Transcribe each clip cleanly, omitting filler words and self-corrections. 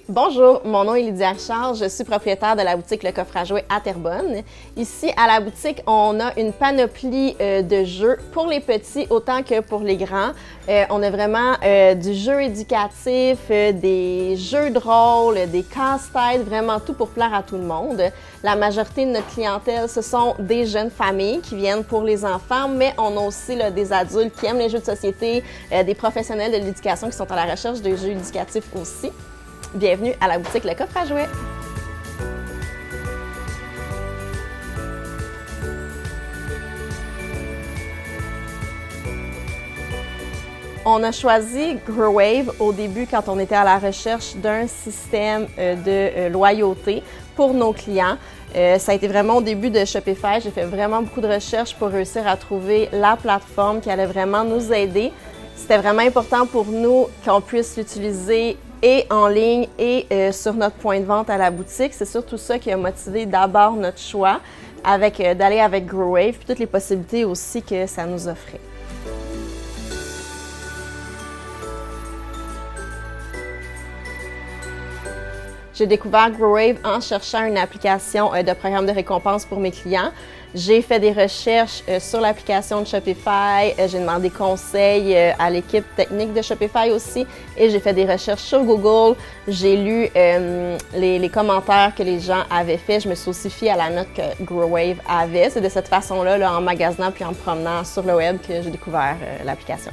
Bonjour, mon nom est Lydia Richard, je suis propriétaire de la boutique Le Coffre à jouets à Terrebonne. Ici, à la boutique, on a une panoplie de jeux pour les petits autant que pour les grands. On a vraiment du jeu éducatif, des jeux de rôle, des casse-têtes, vraiment tout pour plaire à tout le monde. La majorité de notre clientèle, ce sont des jeunes familles qui viennent pour les enfants, mais on a aussi là, des adultes qui aiment les jeux de société, des professionnels de l'éducation qui sont à la recherche de jeux éducatifs aussi. Bienvenue à la boutique Le Coffre à jouets. On a choisi GrowWave au début quand on était à la recherche d'un système de loyauté pour nos clients. Ça a été vraiment au début de Shopify. J'ai fait vraiment beaucoup de recherches pour réussir à trouver la plateforme qui allait vraiment nous aider. C'était vraiment important pour nous qu'on puisse l'utiliser et en ligne et sur notre point de vente à la boutique. C'est surtout ça qui a motivé d'abord notre choix d'aller avec GrowWave puis toutes les possibilités aussi que ça nous offrait. J'ai découvert GrowWave en cherchant une application de programme de récompense pour mes clients. J'ai fait des recherches sur l'application de Shopify, j'ai demandé conseil à l'équipe technique de Shopify aussi et j'ai fait des recherches sur Google. J'ai lu les commentaires que les gens avaient faits. Je me suis aussi fiée à la note que GrowWave avait. C'est de cette façon-là, en magasinant puis en me promenant sur le web que j'ai découvert l'application.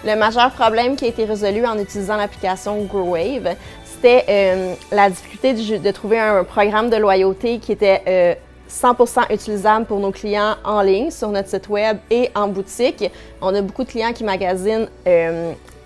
Le majeur problème qui a été résolu en utilisant l'application GrowWave, c'était la difficulté de trouver un programme de loyauté qui était 100% utilisable pour nos clients en ligne, sur notre site web et en boutique. On a beaucoup de clients qui magasinent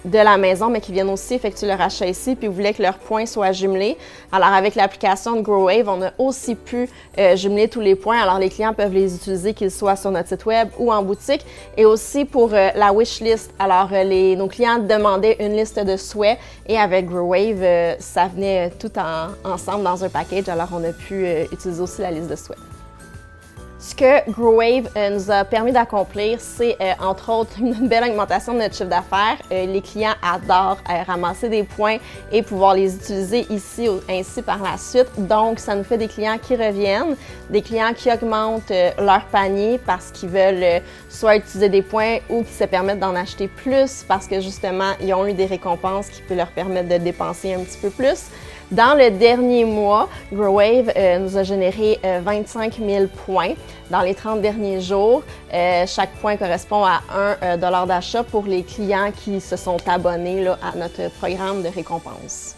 de la maison, mais qui viennent aussi effectuer leur achat ici, puis voulaient que leurs points soient jumelés. Alors, avec l'application de GrowWave, on a aussi pu jumeler tous les points. Alors, les clients peuvent les utiliser, qu'ils soient sur notre site web ou en boutique. Et aussi pour la wishlist. Alors, nos clients demandaient une liste de souhaits et avec GrowWave, ça venait tout ensemble dans un package. Alors, on a pu utiliser aussi la liste de souhaits. Ce que GrowWave nous a permis d'accomplir, c'est entre autres une belle augmentation de notre chiffre d'affaires. Les clients adorent ramasser des points et pouvoir les utiliser ici ainsi par la suite. Donc, ça nous fait des clients qui reviennent, des clients qui augmentent leur panier parce qu'ils veulent soit utiliser des points ou qui se permettent d'en acheter plus parce que justement, ils ont eu des récompenses qui peuvent leur permettre de dépenser un petit peu plus. Dans le dernier mois, GrowWave nous a généré 25 000 points dans les 30 derniers jours. Chaque point correspond à $1 d'achat pour les clients qui se sont abonnés à notre programme de récompense.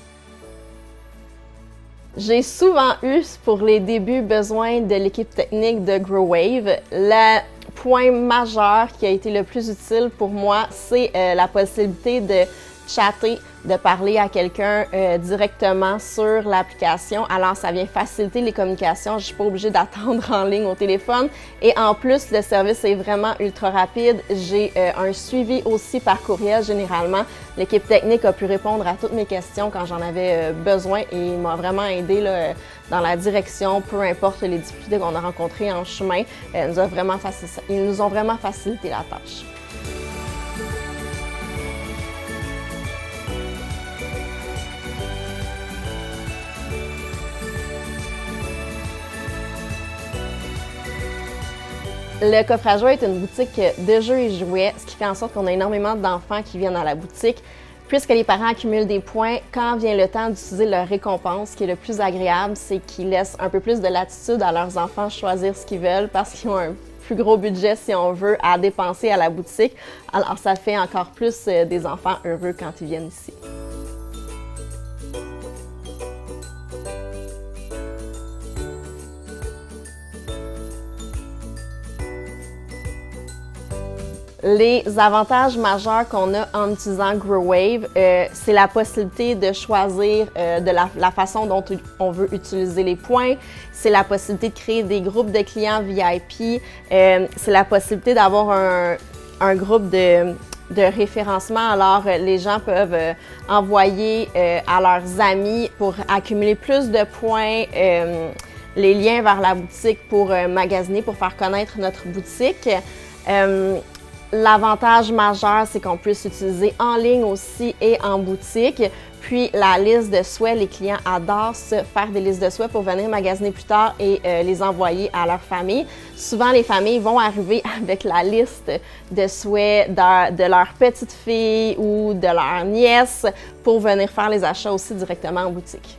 J'ai souvent eu, pour les débuts, besoin de l'équipe technique de GrowWave. Le point majeur qui a été le plus utile pour moi, c'est la possibilité de chatter, de parler à quelqu'un directement sur l'application. Alors, ça vient faciliter les communications. Je ne suis pas obligée d'attendre en ligne au téléphone. Et en plus, le service est vraiment ultra rapide. J'ai un suivi aussi par courriel généralement. L'équipe technique a pu répondre à toutes mes questions quand j'en avais besoin et il m'a vraiment aidé dans la direction, peu importe les difficultés qu'on a rencontrées en chemin. Ils nous ont vraiment facilité la tâche. Le Coffre à jouets est une boutique de jeux et jouets, ce qui fait en sorte qu'on a énormément d'enfants qui viennent à la boutique. Puisque les parents accumulent des points, quand vient le temps d'utiliser leur récompense, ce qui est le plus agréable, c'est qu'ils laissent un peu plus de latitude à leurs enfants choisir ce qu'ils veulent parce qu'ils ont un plus gros budget, si on veut, à dépenser à la boutique. Alors, ça fait encore plus des enfants heureux quand ils viennent ici. Les avantages majeurs qu'on a en utilisant GrowWave, c'est la possibilité de choisir de la façon dont on veut utiliser les points, c'est la possibilité de créer des groupes de clients VIP, c'est la possibilité d'avoir un groupe de référencement. Alors, les gens peuvent envoyer à leurs amis pour accumuler plus de points, les liens vers la boutique pour magasiner, pour faire connaître notre boutique. L'avantage majeur, c'est qu'on puisse l'utiliser en ligne aussi et en boutique. Puis la liste de souhaits, les clients adorent se faire des listes de souhaits pour venir magasiner plus tard et les envoyer à leur famille. Souvent, les familles vont arriver avec la liste de souhaits de leur petite fille ou de leur nièce pour venir faire les achats aussi directement en boutique.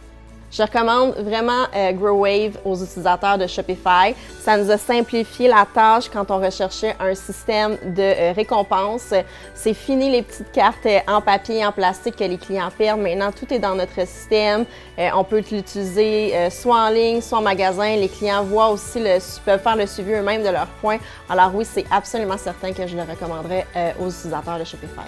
Je recommande vraiment GrowWave aux utilisateurs de Shopify. Ça nous a simplifié la tâche quand on recherchait un système de récompense. C'est fini les petites cartes en papier et en plastique que les clients perdent. Maintenant, tout est dans notre système. On peut l'utiliser soit en ligne, soit en magasin. Les clients voient aussi peuvent faire le suivi eux-mêmes de leurs points. Alors oui, c'est absolument certain que je le recommanderais aux utilisateurs de Shopify.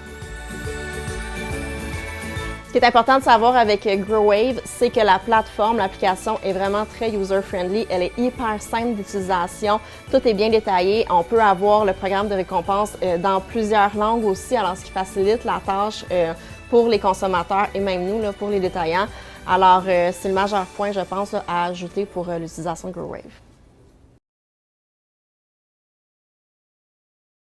Ce qui est important de savoir avec GrowWave, c'est que la plateforme, l'application est vraiment très user-friendly. Elle est hyper simple d'utilisation. Tout est bien détaillé. On peut avoir le programme de récompense dans plusieurs langues aussi, alors ce qui facilite la tâche pour les consommateurs et même nous, pour les détaillants. Alors, c'est le majeur point, je pense, à ajouter pour l'utilisation de GrowWave.